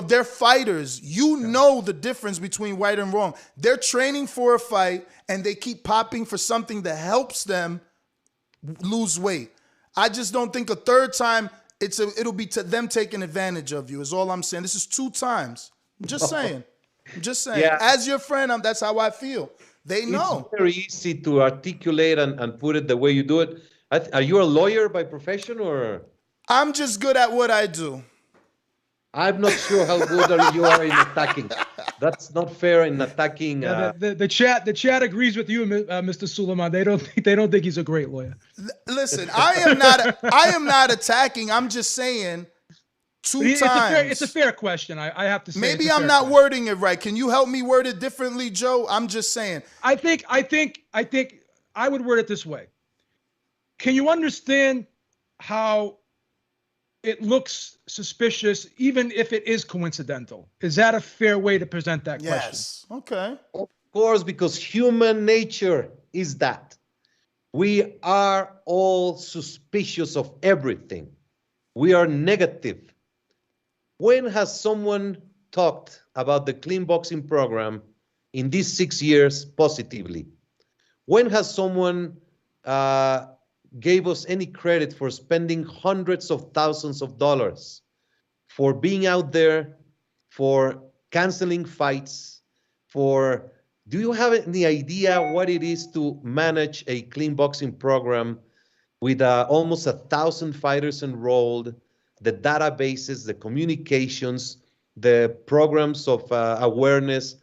they're fighters. You know the difference between right and wrong. They're training for a fight and they keep popping for something that helps them lose weight. I just don't think a third time it'll be them taking advantage of you is all I'm saying. This is 2 times. I'm just saying. Yeah. As your friend, that's how I feel. They know. It's very easy to articulate and put it the way you do it. Are you a lawyer by profession or? I'm just good at what I do. I'm not sure how good you are in attacking. That's not fair in attacking. The chat agrees with you, Mr. Sulaimán. They don't think he's a great lawyer. Listen, I am not attacking. I'm just saying 2 times. It's a fair question. I have to say. Maybe I'm not wording it right. Can you help me word it differently, Joe? I'm just saying. I think I would word it this way. Can you understand how it looks suspicious, even if it is coincidental? Is that a fair way to present that question? Yes. Okay. Of course, because human nature is that. We are all suspicious of everything. We are negative. When has someone talked about the clean boxing program in these 6 years positively? When has someone gave us any credit for spending hundreds of thousands of dollars for being out there, for canceling fights, do you have any idea what it is to manage a clean boxing program with almost 1,000 fighters enrolled, the databases, the communications, the programs of awareness?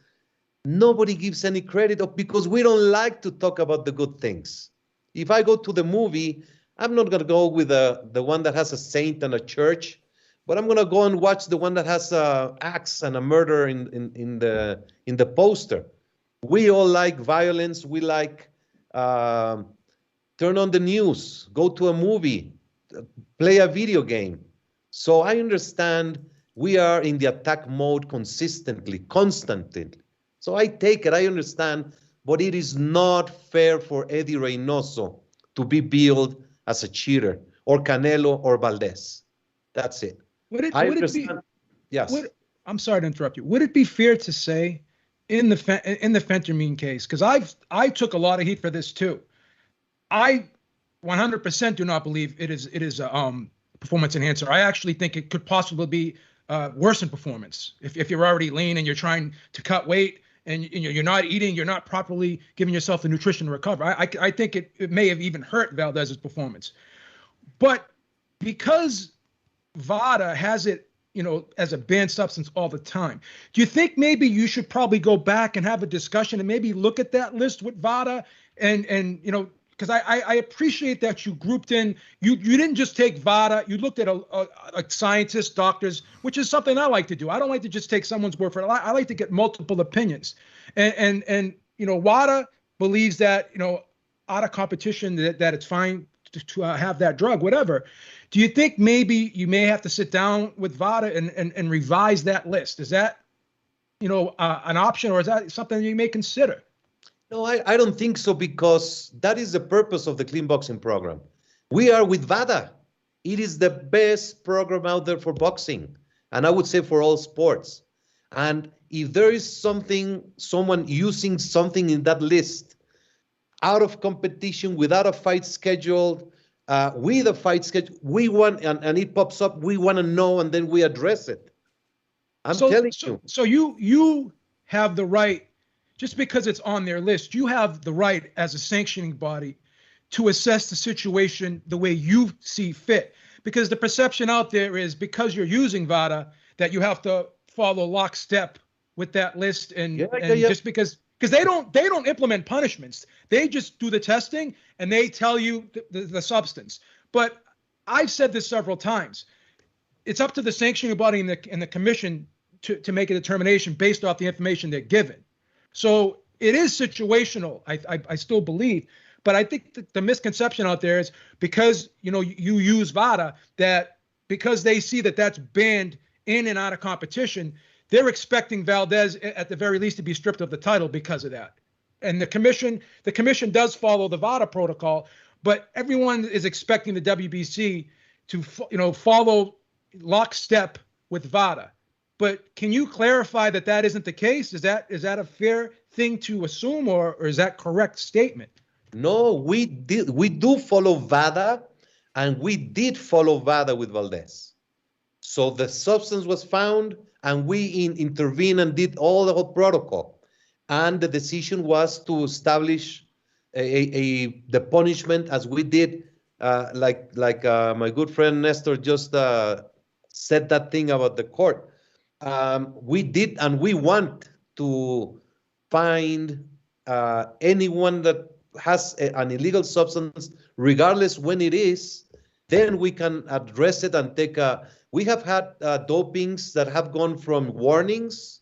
Nobody gives any credit because we don't like to talk about the good things. If I go to the movie, I'm not going to go with the one that has a saint and a church, but I'm going to go and watch the one that has an axe and a murder in the poster. We all like violence. We like turn on the news, go to a movie, play a video game. So I understand we are in the attack mode constantly. So I take it, I understand. But it is not fair for Eddie Reynoso to be billed as a cheater, or Canelo or Valdez. That's it. Yes. I'm sorry to interrupt you. Would it be fair to say in the fentanyl case, because I took a lot of heat for this too. I 100% do not believe it is a performance enhancer. I actually think it could possibly be worsen performance if you're already lean and you're trying to cut weight. And you're not eating, you're not properly giving yourself the nutrition to recover. I think it may have even hurt Valdez's performance. But because VADA has it, as a banned substance all the time, do you think maybe you should probably go back and have a discussion and maybe look at that list with VADA and because I appreciate that you grouped in, you didn't just take VADA, you looked at a scientists, doctors, which is something I like to do. I don't like to just take someone's word for it. I like to get multiple opinions. And WADA believes that, out of competition, that it's fine to have that drug, whatever. Do you think maybe you may have to sit down with VADA and revise that list? Is that, an option, or is that something you may consider? No, I don't think so, because that is the purpose of the clean boxing program. We are with VADA. It is the best program out there for boxing, and I would say for all sports. And if there is someone using something in that list out of competition, without a fight scheduled, with a fight schedule, we want, and it pops up, we want to know, and then we address it. I'm telling you. So you have the right. Just because it's on their list, you have the right as a sanctioning body to assess the situation the way you see fit. Because the perception out there is, because you're using VADA, that you have to follow lockstep with that list, just because they don't implement punishments. They just do the testing and they tell you the substance. But I've said this several times. it's up to the sanctioning body and the commission to make a determination based off the information they're given. So it is situational, I still believe. But I think the misconception out there is because, you use VADA, that because they see that that's banned in and out of competition, they're expecting Valdez at the very least to be stripped of the title because of that. And the commission does follow the VADA protocol, but everyone is expecting the WBC to, follow lockstep with VADA. But can you clarify that isn't the case? Is that a fair thing to assume, or is that correct statement? No, we do follow VADA, and we did follow VADA with Valdez. So the substance was found, and we intervened and did all the whole protocol. And the decision was to establish the punishment as we did, like my good friend Nestor just said that thing about the court. We did, and we want to find anyone that has an illegal substance, regardless when it is, then we can address it and take we have had dopings that have gone from warnings,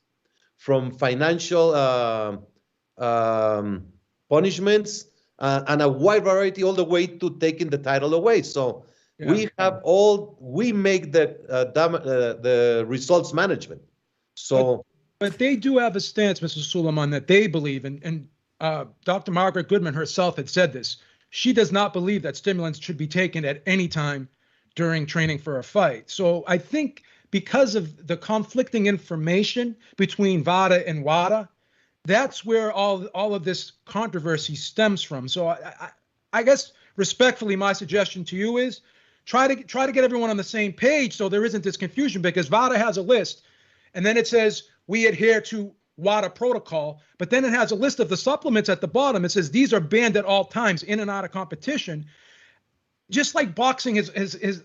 from financial punishments, and a wide variety all the way to taking the title away. So we make the results management. So, but they do have a stance, Mr. Sulaimán, that they believe, and Dr. Margaret Goodman herself had said this. She does not believe that stimulants should be taken at any time during training for a fight. So I think because of the conflicting information between VADA and WADA, that's where all of this controversy stems from. So I guess respectfully, my suggestion to you is try to get everyone on the same page so there isn't this confusion, because VADA has a list, and then it says we adhere to WADA protocol, but then it has a list of the supplements at the bottom. It says these are banned at all times in and out of competition. Just like boxing is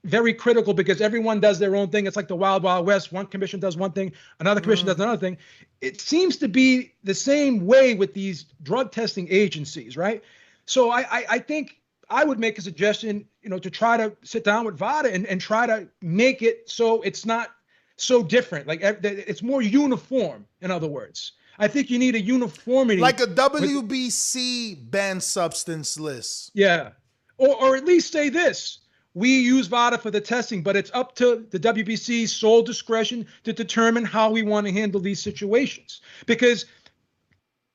very critical because everyone does their own thing. It's like the Wild Wild West. One commission does one thing, another commission does another thing. It seems to be the same way with these drug testing agencies, right? So I think I would make a suggestion, to try to sit down with VADA and try to make it so it's not so different. Like it's more uniform, in other words. I think you need a uniformity. Like a WBC banned substance list. Yeah. Or at least say this: we use VADA for the testing, but it's up to the WBC's sole discretion to determine how we want to handle these situations. Because,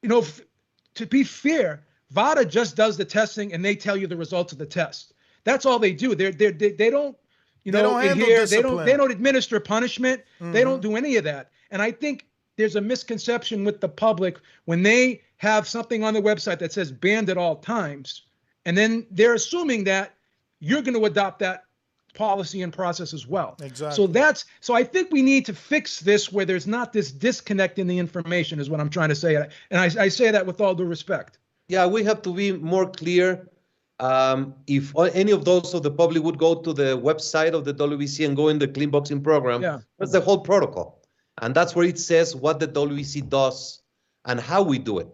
to be fair, VADA just does the testing and they tell you the results of the test. That's all they do. They don't, they don't handle discipline. They don't administer punishment. They don't do any of that. And I think there's a misconception with the public when they have something on the website that says banned at all times. And then they're assuming that you're going to adopt that policy and process as well. Exactly. So I think we need to fix this where there's not this disconnect in the information, is what I'm trying to say. And I say that with all due respect. Yeah, we have to be more clear. If any of those of the public would go to the website of the WBC and go in the clean boxing program, that's the whole protocol. And that's where it says what the WBC does and how we do it,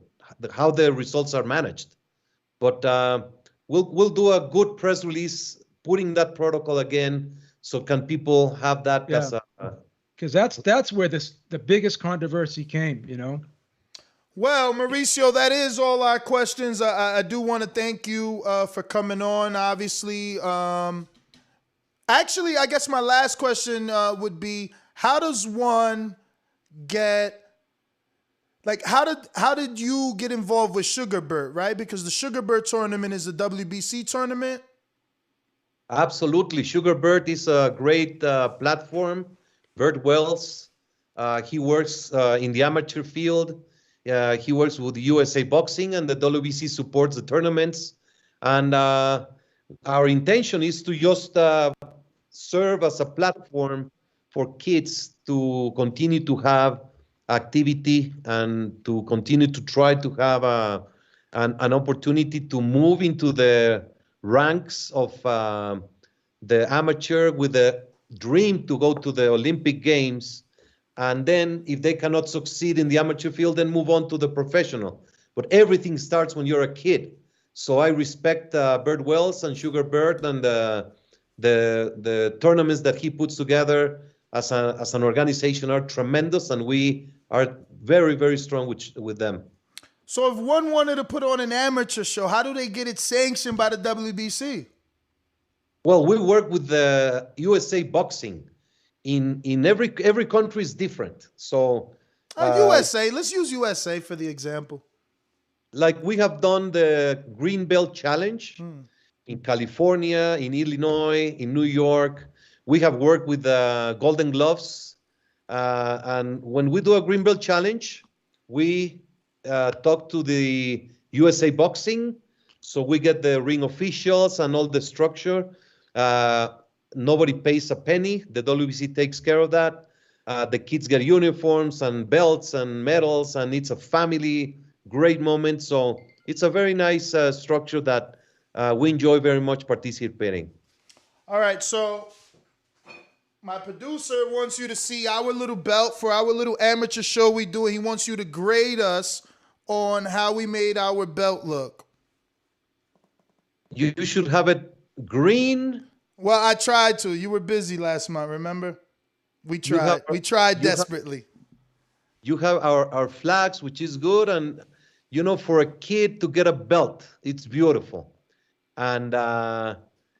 how the results are managed. But we'll do a good press release putting that protocol again, so can people have that as a because that's where the biggest controversy came, Well, Mauricio, that is all our questions. I do want to thank you for coming on, obviously. Actually, I guess my last question would be, how does one get, like, how did you get involved with Sugarbird, right? Because the Sugarbird tournament is a WBC tournament. Absolutely. Sugarbird is a great platform. Bert Wells, he works in the amateur field. He works with USA Boxing, and the WBC supports the tournaments. And our intention is to just serve as a platform for kids to continue to have activity and to continue to try to have an opportunity to move into the ranks of the amateur with the dream to go to the Olympic Games. And then if they cannot succeed in the amateur field, then move on to the professional. But everything starts when you're a kid. So I respect Bert Wells and Sugarbird and The tournaments that he puts together as an organization are tremendous, and we are very, very strong with them. So if one wanted to put on an amateur show, how do they get it sanctioned by the WBC? Well, we work with the USA Boxing. In every country is different. So USA, let's use USA for the example. Like we have done the Green Belt Challenge in California, in Illinois, in New York. We have worked with the Golden Gloves. And when we do a Green Belt Challenge, we talk to the USA Boxing. So we get the ring officials and all the structure. Nobody pays a penny. The WBC takes care of that. The kids get uniforms and belts and medals, and it's a family great moment. So it's a very nice structure that we enjoy very much participating. All right, so my producer wants you to see our little belt for our little amateur show we do. He wants you to grade us on how we made our belt look. You should have it green. Well, I tried to. You were busy last month, remember? We tried. We tried desperately. You have our flags, which is good. And, you know, for a kid to get a belt, it's beautiful. And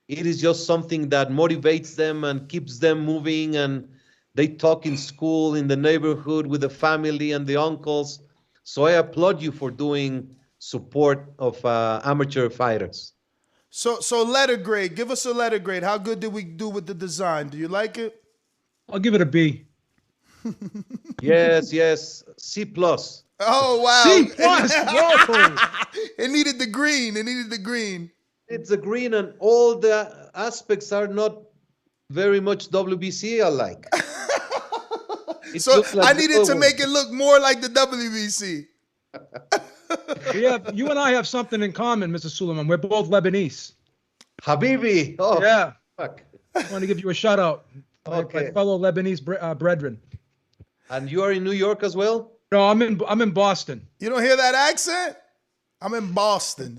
it is just something that motivates them and keeps them moving. And they talk in school, in the neighborhood, with the family and the uncles. So I applaud you for doing support of amateur fighters. So letter grade. Give us a letter grade. How good did we do with the design? Do you like it? I'll give it a B. Yes. C+. Oh, wow. C+. Whoa. It needed the green. It's a green, and all the aspects are not very much WBC alike. So like I needed to make it look more like the WBC. You and I have something in common, Mr. Sulaimán. We're both Lebanese. Habibi. Oh, yeah. Fuck. I want to give you a shout out. Okay. My fellow Lebanese brethren. And you are in New York as well? No, I'm in Boston. You don't hear that accent? I'm in Boston.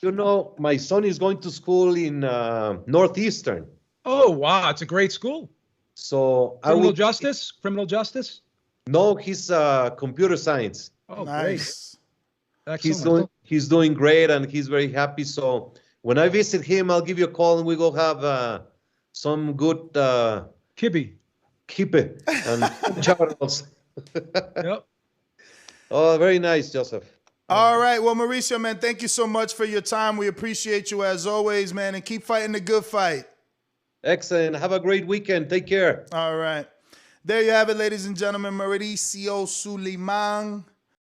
You know, my son is going to school in Northeastern. Oh, wow. It's a great school. So Criminal justice? No, he's computer science. Oh, nice. Great. He's doing great, and he's very happy. So when I visit him, I'll give you a call, and we go have some good kibbeh and charles. Yep. Oh, very nice, Joseph. All right. Well, Mauricio, man, thank you so much for your time. We appreciate you as always, man, and keep fighting the good fight. Excellent. Have a great weekend. Take care. All right. There you have it, ladies and gentlemen. Mauricio Sulaimán.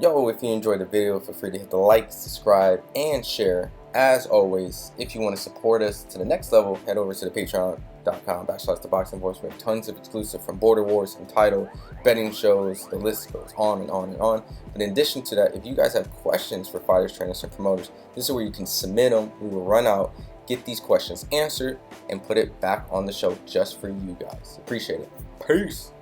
Yo, if you enjoyed the video, feel free to hit the like, subscribe, and share. As always, if you want to support us to the next level, head over to the patreon.com/ThaBoxingVoice. We have tons of exclusive from Border Wars, Untitled, betting shows, the list goes on and on and on. But in addition to that, if you guys have questions for fighters, trainers, and promoters, this is where you can submit them. We will run out, get these questions answered, and put it back on the show just for you guys. Appreciate it. Peace.